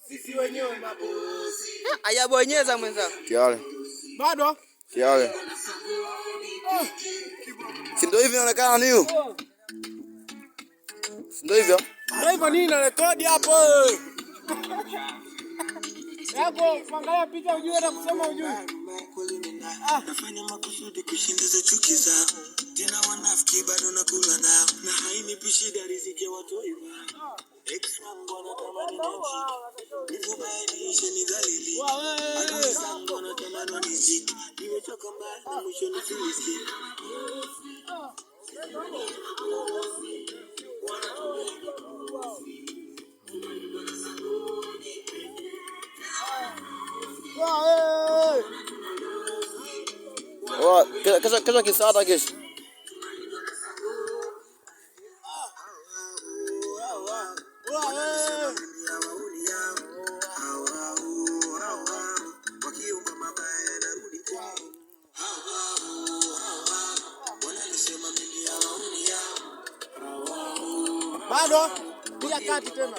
Sisi wenyewe mabosi. Hayabonyeza mwenzangu. Kiale. Bado? Kiale. Si ndio hivi inaonekana niyo? Si ndio hivyo? Ndio nini na rekodi hapo? Yako angalia picha ujue na kusema ujue. Nafanya makusudi kushindiza chuki zao. Tena wanafiki bado nakula nao. Na hainipi shida riziki watu hivi. Ex wangu wanatamani nichiki. Nikubaidishe nidhalili. Adui zangu wanatamani niziki. Nimechoka mbaya na mwisho nifilisi. Kesho kisada kesho. Bado? Bila kati tena.